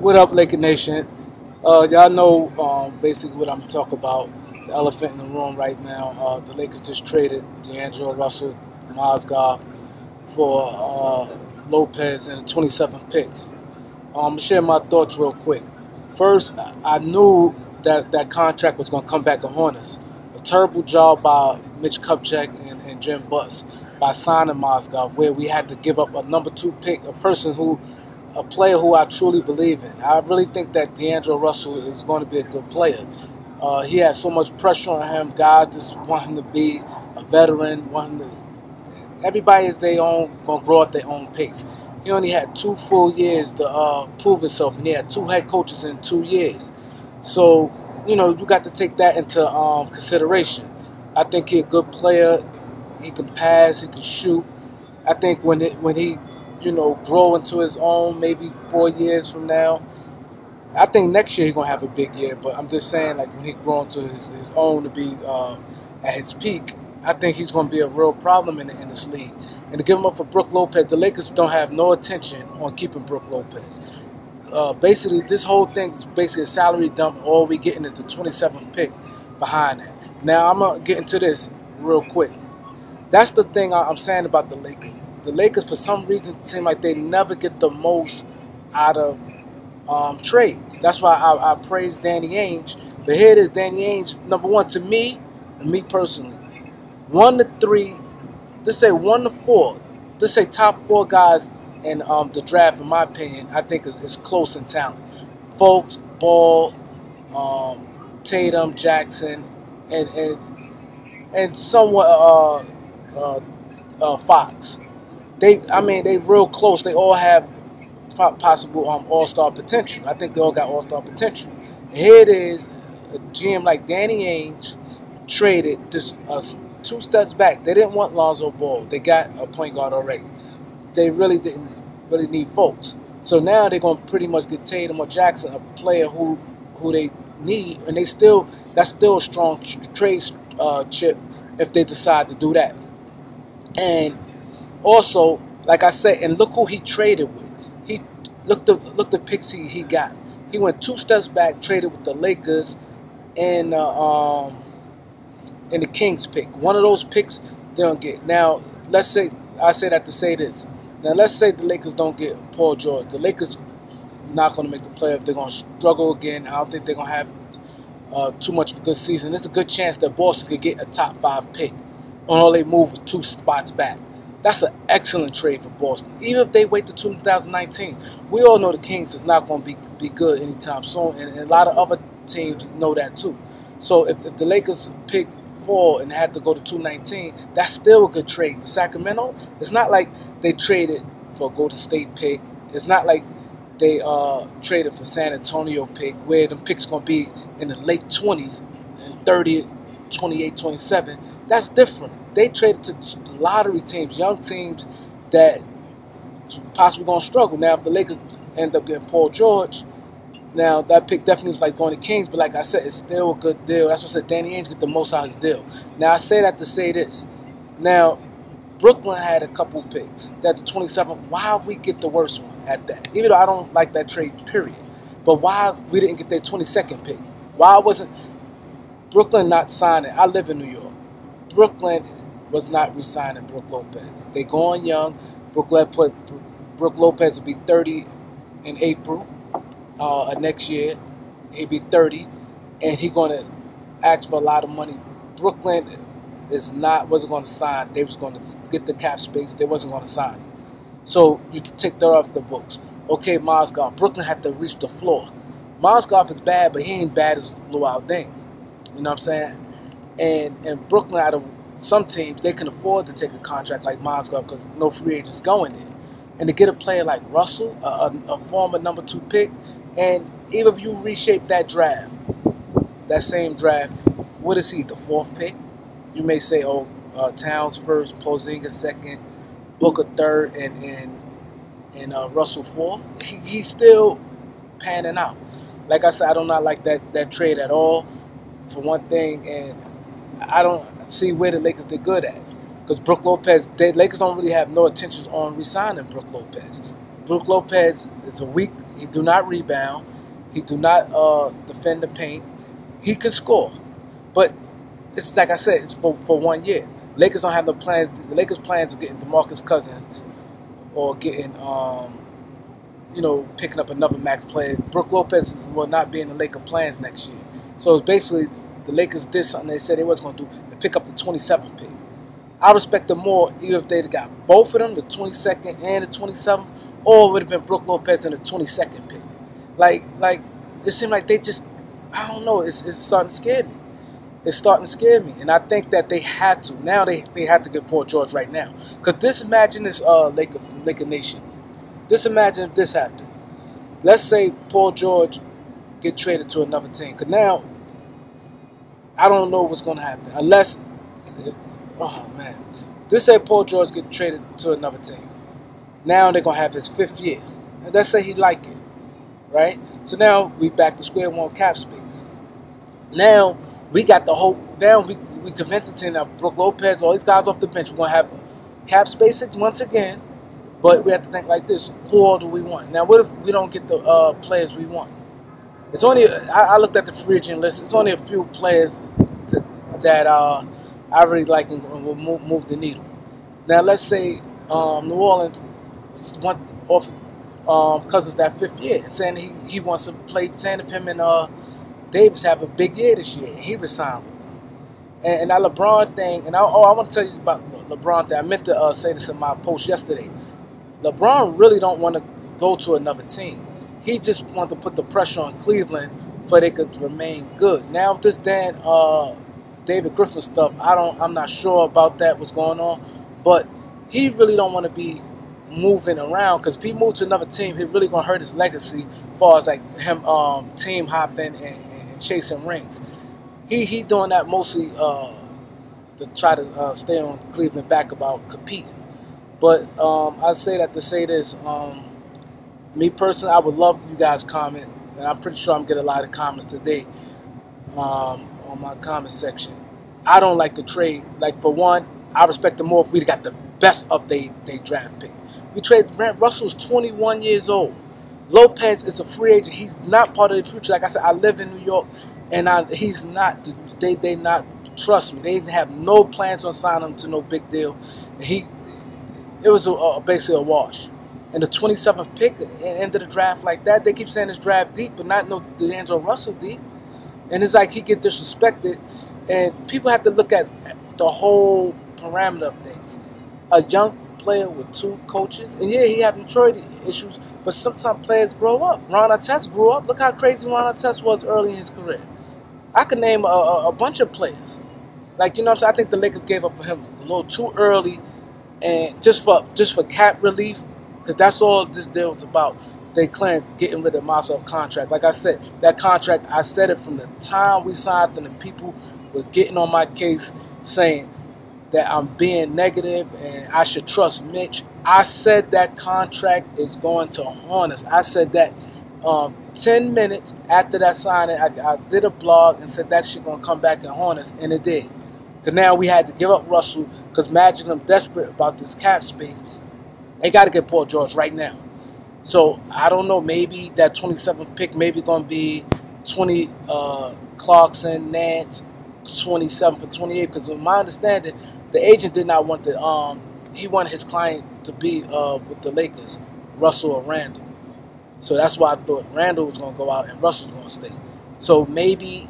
What up, Laker Nation? Y'all know basically what I'm talking about. The elephant in the room right now. The Lakers just traded D'Angelo Russell, Mozgov for Lopez and a 27th pick. I'm gonna share my thoughts real quick. First, I knew that that contract was gonna come back and haunt us. A terrible job by Mitch Kupchak and Jim Buss by signing Mozgov, where we had to give up a number 2 pick, a player who I truly believe in. I really think that D'Angelo Russell is going to be a good player. He has so much pressure on him. Guys just want him to be a veteran. Everybody is their own, going to grow at their own pace. He only had 2 full years to prove himself, and he had 2 head coaches in 2 years. So, you got to take that into consideration. I think he's a good player. He can pass. He can shoot. I think when he grow into his own, maybe 4 years from now, I think next year he's gonna have a big year. But I'm just saying, like when he grow into his own to be at his peak, I think he's gonna be a real problem in this league. And to give him up for Brook Lopez, the Lakers don't have no attention on keeping Brook Lopez. Basically, this whole thing is basically a salary dump. All we getting is the 27th pick behind that. Now I'm gonna get into this real quick. That's the thing I'm saying about the Lakers. The Lakers, for some reason, seem like they never get the most out of trades. That's why I praise Danny Ainge. But here it is, Danny Ainge, number one, to me, and me personally, 1 to 3, just say 1 to 4, just say top 4 guys in the draft, in my opinion, I think is close in talent. Folks, Ball, Tatum, Jackson, and somewhat Fox. They real close. They all have possible all-star potential. I think they all got all-star potential. And here it is, a GM like Danny Ainge traded just 2 steps back. They didn't want Lonzo Ball. They got a point guard already. They really didn't need folks. So now they're gonna pretty much get Tatum or Jackson, a player who they need, and that's still a strong trade chip if they decide to do that. And also, like I said, and look who he traded with. He look the picks he got. He went 2 steps back, traded with the Lakers and the Kings pick. One of those picks they don't get. Now, let's say I say that to say this. Now, let's say the Lakers don't get Paul George. The Lakers not going to make the playoff. They're going to struggle again. I don't think they're going to have too much of a good season. There's a good chance that Boston could get a top 5 pick. All they move was 2 spots back. That's an excellent trade for Boston. Even if they wait to 2019, we all know the Kings is not going to be good anytime soon, and a lot of other teams know that too. So if the Lakers pick 4 and had to go to 219, that's still a good trade. With Sacramento, it's not like they traded for a Golden State pick. It's not like they traded for San Antonio pick, where the pick's going to be in the late 20s and 30, 28, 27. That's different. They traded to lottery teams, young teams that possibly going to struggle. Now, if the Lakers end up getting Paul George, now that pick definitely is like going to Kings, but like I said, it's still a good deal. That's what I said. Danny Ainge get the most out of his deal. Now, I say that to say this. Now, Brooklyn had a couple picks. That the 27th. Why we get the worst one at that? Even though I don't like that trade, period. But why we didn't get their 22nd pick? Why wasn't Brooklyn not signing? I live in New York. Brooklyn was not re-signing Brook Lopez. They going young. Brook Lopez will be 30 in April next year. He'll be 30, and he's going to ask for a lot of money. Brooklyn wasn't going to sign. They was going to get the cap space. They wasn't going to sign him. So you can take that off the books. Okay, Mozgov. Brooklyn had to reach the floor. Mozgov is bad, but he ain't bad as Luol Deng. You know what I'm saying? And Brooklyn, out of some teams, they can afford to take a contract like Mozgov because no free agents going there. And to get a player like Russell, a former number 2 pick, and even if you reshape that draft, that same draft, what is he, the 4th pick? You may say, Towns first, Porzingis second, Booker third, and Russell 4th. He's still panning out. Like I said, I do not like that trade at all, for one thing, and I don't see where the Lakers did good at. Because Brook Lopez, the Lakers don't really have no intentions on re-signing Brook Lopez. Brook Lopez is a weak. He do not rebound. He do not defend the paint. He can score, but it's like I said, it's for 1 year. Lakers don't have the plans. The Lakers' plans of getting DeMarcus Cousins or getting picking up another max player. Brook Lopez will not be in the Lakers' plans next year. So it's basically the Lakers did something they said they was going to do and pick up the 27th pick. I respect them more either if they'd got both of them, the 22nd and the 27th, or it would have been Brook Lopez and the 22nd pick. Like it seemed like they just, I don't know, it's starting to scare me. It's starting to scare me. And I think that they had to. Now they had to get Paul George right now. Because this, imagine this Laker Nation. Just imagine if this happened. Let's say Paul George get traded to another team. Because now, I don't know what's going to happen. Unless, oh man. Just say Paul George get traded to another team. Now they're going to have his 5th year. And let's say he like it. Right? So now we back to square one cap space. Now we got the whole, now we convinced the team that Brook Lopez, all these guys off the bench, we're going to have cap space once again. But we have to think like this: who all do we want? Now, what if we don't get the players we want? It's only I looked at the free agent list. It's only a few players that I really like and will move the needle. Now, let's say New Orleans went off Cousins that 5th year, and saying he wants to play. Saying if him and Davis have a big year this year, he resigned with them. And that LeBron thing, and I want to tell you about LeBron thing. I meant to say this in my post yesterday. LeBron really don't want to go to another team. He just wanted to put the pressure on Cleveland so they could remain good. Now with this David Griffin stuff, I'm not sure about that, what's going on. But he really don't want to be moving around, because if he moved to another team, he really gonna hurt his legacy as far as like him team hopping and chasing rings. He doing that mostly to try to stay on Cleveland back about competing. But I say that to say this. Me personally, I would love you guys comment, and I'm pretty sure I'm getting a lot of comments today on my comment section. I don't like the trade. Like, for one, I respect them more if we got the best of they draft pick. We trade Russell's 21 years old. Lopez is a free agent. He's not part of the future. Like I said, I live in New York, and he's not. They not trust me. They have no plans on signing him to no big deal. It was basically a wash. And the 27th pick at the end of the draft like that, they keep saying it's draft deep, but not no D'Angelo Russell deep. And it's like he get disrespected. And people have to look at the whole parameter of things. A young player with 2 coaches, and yeah, he had maturity issues, but sometimes players grow up. Ron Artest grew up. Look how crazy Ron Artest was early in his career. I could name a bunch of players. Like, you know what I'm saying? I think the Lakers gave up on him a little too early, and just for cap relief, because that's all this deal was about. They claim getting rid of Marcel contract. Like I said, that contract, I said it from the time we signed them, and people was getting on my case saying that I'm being negative and I should trust Mitch. I said that contract is going to haunt us. I said that 10 minutes after that signing, I did a blog and said that shit going to come back and haunt us, and it did. Because now we had to give up Russell because Magic them desperate about this cap space. They got to get Paul George right now. So I don't know, maybe that 27th pick maybe going to be 20 Clarkson, Nance, 27 for 28. Because in my understanding, the agent did not want he wanted his client to be with the Lakers, Russell or Randall. So that's why I thought Randall was going to go out and Russell was going to stay. So maybe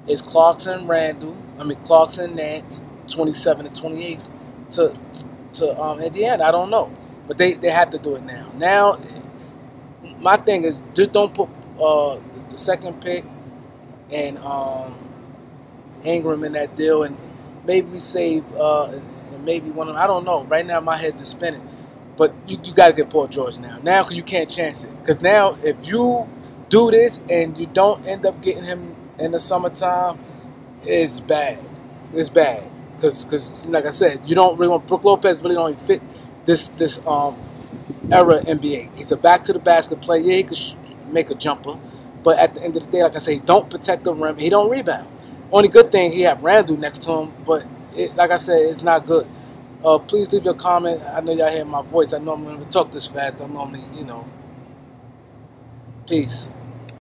it's Clarkson, Nance, 27 and 28 to Indiana. I don't know. But they had to do it now. Now, my thing is, just don't put the second pick and Ingram in that deal, and maybe we save and maybe one of them. I don't know. Right now, my head is spinning. But you got to get Paul George now. Now, because you can't chance it. Because now, if you do this and you don't end up getting him in the summertime, it's bad. It's bad. Because like I said, you don't really want Brook Lopez. Really don't even fit this era NBA. He's a back to the basket player. Yeah, he could make a jumper, but at the end of the day, like I say, he don't protect the rim. He don't rebound. Only good thing, he have Randall next to him, but like I said, it's not good. Please leave your comment. I know y'all hear my voice. I normally don't talk this fast. I normally, peace.